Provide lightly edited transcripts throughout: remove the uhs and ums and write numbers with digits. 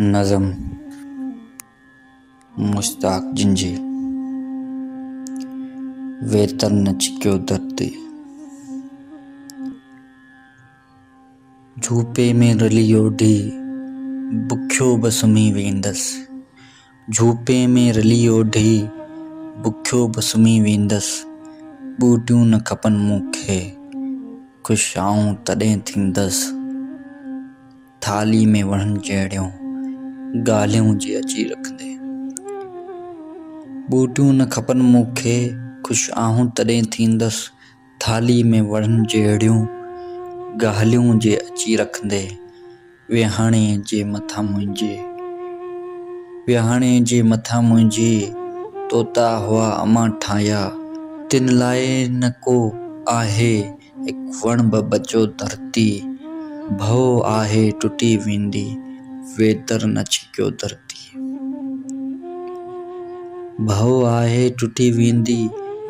नज़म मुश्ताक जिंजी वेतर न चिक्यो धरती। झूपे में रली ओढ़ी बुख्यो बसुमी वेंदसि। झूपे में रली ओढ़ी बुख्यो बसुमी वेंदसि। बूटियूं न खपनि मूंखे ख़ुशि आऊं तॾहिं थींदसि। थाली में वणनि जहिड़ियूं ॻाल्हियूं जे अची रखंदे। बूटियूं न खपनि मूंखे ख़ुशि आऊं तॾहिं थींदसि। थाली में वणनि जहिड़ियूं ॻाल्हियूं जे अची रखंदे। विहाणे जे मथां मुंहिंजे तोता हुआ अमां ठाहिया। तिन लाइ न को आहे हिकु वण बि बचो धरती। भउ आहे टुटी वेंदी वेतर न छिकियो धरती। भउ आहे टुटी वेंदी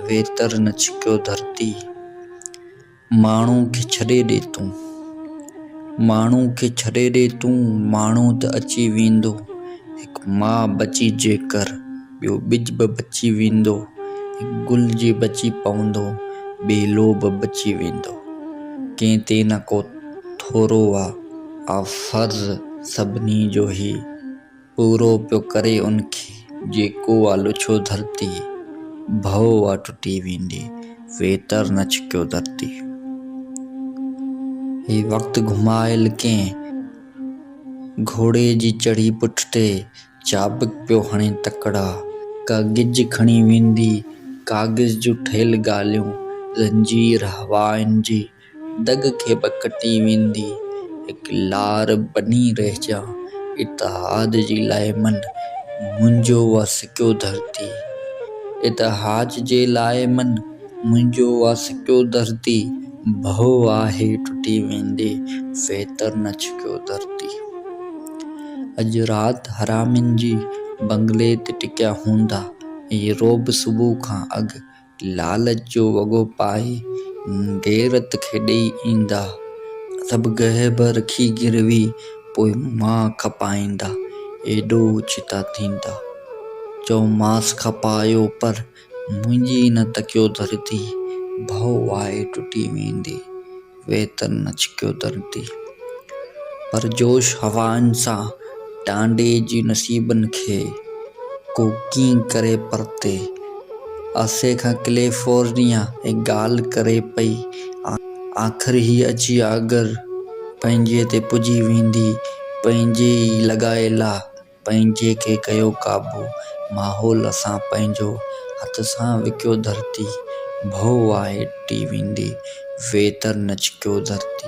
वेतर न छिकियो धरती। माण्हू खे छॾे ॾे तूं, माण्हू खे छॾे ॾे तूं, माण्हू त अची वेंदो। हिकु माउ बची जेकर ॿियो ॿिज बि बची वेंदो। हिकु गुल जे बची पवंदो ॿेलो बि बची वेंदो। कंहिं ते न को थोरो आ फर्ज़ सभिनी जो ही पूरो पियो करे उनखे जेको आ लुछो धरती। भउ आ टुटी वेंदी वेतर न छिकियो धरती। ही वक़्तु घुमायल कंहिं घोड़े जी चढ़ी पुठ ते चाबुक पियो हणे तकड़ा। का गिज खणी वेंदी काग़ज़ जूं ठहियल ॻाल्हियूं। ज़ंजीर हवाउनि जी दग खे बि कटी वेंदी। हिकु लार बनी रहिजां इतिहाद जी लाइ मन मुंहिंजो आ सिकियो धरती। इतिहाद जे लाइ मन मुंहिंजो आ सिकियो धरती। भउ आहे टुटी वेंदी वेतर न छिकियो धरती। अॼु राति हरामिन जी बंगले ते टिकिया हूंदा। ये रोब सुबुह खां अॻु लालच जो वॻो पाए गैरत खे ॾेई ईंदा। सभु गहब रखी गिरवी पोइ मां खपाईंदा। एॾो ओचिता थींदा चओ मांस खपायो पर मुंहिंजी न तकियो धरती। भउ आहे टुटी वेंदी वेतर न छिकियो धरती। पर जोश हवाउनि सां टांडे जी नसीबनि खे को कीअं करे परते। आसे खां कैलिफोर्निया ॻाल्हि करे पई आख़िर ही अची अगरि पंहिंजे ते पुॼी वेंदी। पंहिंजे ई लॻाइला पंहिंजे खे कयो क़ाबू। माहौल सां पंहिंजो हथ सां विकियो धरती। भउ आहे टुटी वेंदी वेतर न छिकियो धरती।